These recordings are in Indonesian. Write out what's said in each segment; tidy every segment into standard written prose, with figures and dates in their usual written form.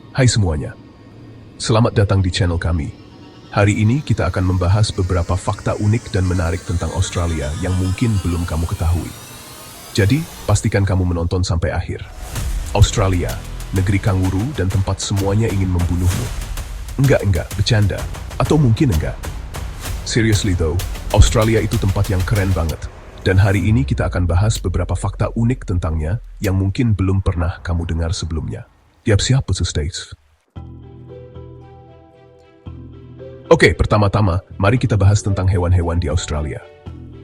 Hai semuanya, selamat datang di channel kami. Hari ini kita akan membahas beberapa fakta unik dan menarik tentang Australia yang mungkin belum kamu ketahui. Jadi, pastikan kamu menonton sampai akhir. Australia, negeri kanguru dan tempat semuanya ingin membunuhmu. Enggak, bercanda. Atau mungkin enggak. Seriously though, Australia itu tempat yang keren banget. Dan hari ini kita akan bahas beberapa fakta unik tentangnya yang mungkin belum pernah kamu dengar sebelumnya. Siap-siap, States. Oke, pertama-tama, mari kita bahas tentang hewan-hewan di Australia.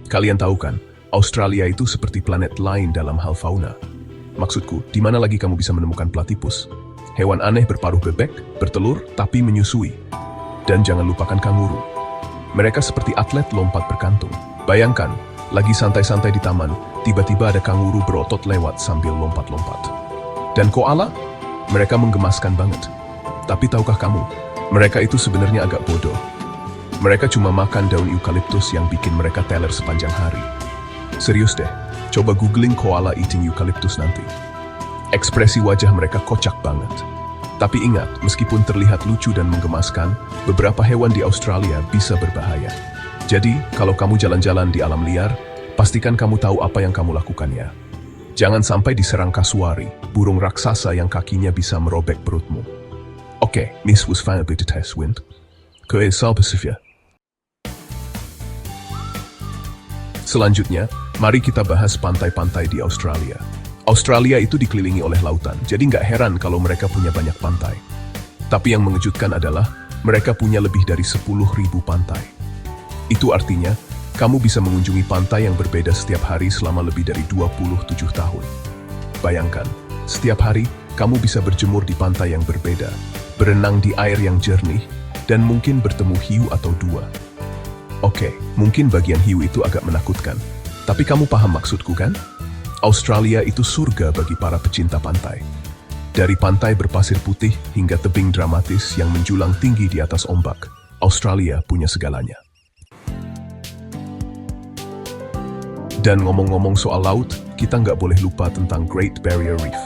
Kalian tahu kan, Australia itu seperti planet lain dalam hal fauna. Maksudku, di mana lagi kamu bisa menemukan platypus? Hewan aneh berparuh bebek, bertelur, tapi menyusui. Dan jangan lupakan kanguru. Mereka seperti atlet lompat berkantung. Bayangkan, lagi santai-santai di taman, tiba-tiba ada kanguru berotot lewat sambil lompat-lompat. Dan koala? Mereka menggemaskan banget. Tapi tahukah kamu, mereka itu sebenarnya agak bodoh. Mereka cuma makan daun eukaliptus yang bikin mereka teler sepanjang hari. Serius deh, coba googling koala eating eukaliptus nanti. Ekspresi wajah mereka kocak banget. Tapi ingat, meskipun terlihat lucu dan menggemaskan, beberapa hewan di Australia bisa berbahaya. Jadi, kalau kamu jalan-jalan di alam liar, pastikan kamu tahu apa yang kamu lakukan ya. Jangan sampai diserang kasuari, burung raksasa yang kakinya bisa merobek perutmu. Oke, this was finally the test wind. Selanjutnya, mari kita bahas pantai-pantai di Australia. Australia itu dikelilingi oleh lautan, jadi nggak heran kalau mereka punya banyak pantai. Tapi yang mengejutkan adalah, mereka punya lebih dari 10.000 pantai. Itu artinya, kamu bisa mengunjungi pantai yang berbeda setiap hari selama lebih dari 27 tahun. Bayangkan, setiap hari, kamu bisa berjemur di pantai yang berbeda, berenang di air yang jernih, dan mungkin bertemu hiu atau dua. Oke, mungkin bagian hiu itu agak menakutkan, tapi kamu paham maksudku kan? Australia itu surga bagi para pecinta pantai. Dari pantai berpasir putih hingga tebing dramatis yang menjulang tinggi di atas ombak, Australia punya segalanya. Dan ngomong-ngomong soal laut, kita nggak boleh lupa tentang Great Barrier Reef.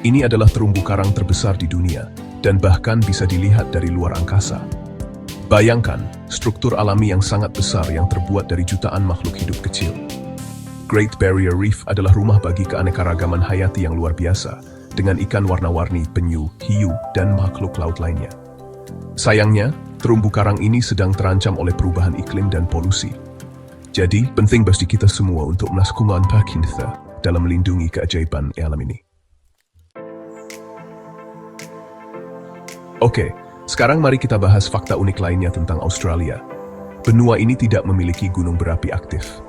Ini adalah terumbu karang terbesar di dunia, dan bahkan bisa dilihat dari luar angkasa. Bayangkan, struktur alami yang sangat besar yang terbuat dari jutaan makhluk hidup kecil. Great Barrier Reef adalah rumah bagi keanekaragaman hayati yang luar biasa, dengan ikan warna-warni, penyu, hiu, dan makhluk laut lainnya. Sayangnya, terumbu karang ini sedang terancam oleh perubahan iklim dan polusi. Jadi, penting bagi kita semua untuk melakukan kita dalam melindungi keajaiban alam ini. Oke, sekarang mari kita bahas fakta unik lainnya tentang Australia. Benua ini tidak memiliki gunung berapi aktif.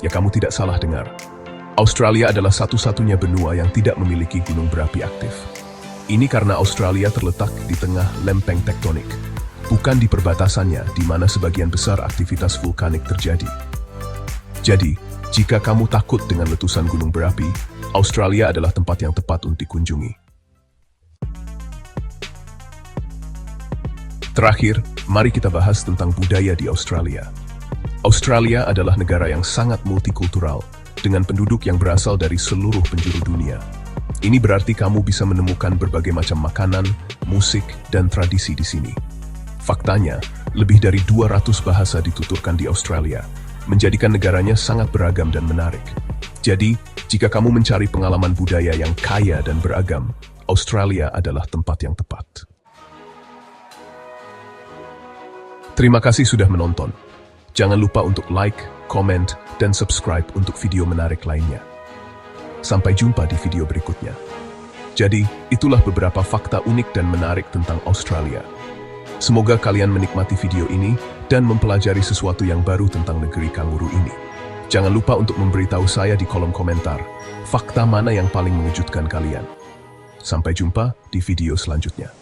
Ya, kamu tidak salah dengar. Australia adalah satu-satunya benua yang tidak memiliki gunung berapi aktif. Ini karena Australia terletak di tengah lempeng tektonik, bukan di perbatasannya di mana sebagian besar aktivitas vulkanik terjadi. Jadi, jika kamu takut dengan letusan gunung berapi, Australia adalah tempat yang tepat untuk dikunjungi. Terakhir, mari kita bahas tentang budaya di Australia. Australia adalah negara yang sangat multikultural, dengan penduduk yang berasal dari seluruh penjuru dunia. Ini berarti kamu bisa menemukan berbagai macam makanan, musik, dan tradisi di sini. Faktanya, lebih dari 200 bahasa dituturkan di Australia, menjadikan negaranya sangat beragam dan menarik. Jadi, jika kamu mencari pengalaman budaya yang kaya dan beragam, Australia adalah tempat yang tepat. Terima kasih sudah menonton. Jangan lupa untuk like, comment, dan subscribe untuk video menarik lainnya. Sampai jumpa di video berikutnya. Jadi, itulah beberapa fakta unik dan menarik tentang Australia. Semoga kalian menikmati video ini dan mempelajari sesuatu yang baru tentang negeri kanguru ini. Jangan lupa untuk memberitahu saya di kolom komentar, fakta mana yang paling mengejutkan kalian. Sampai jumpa di video selanjutnya.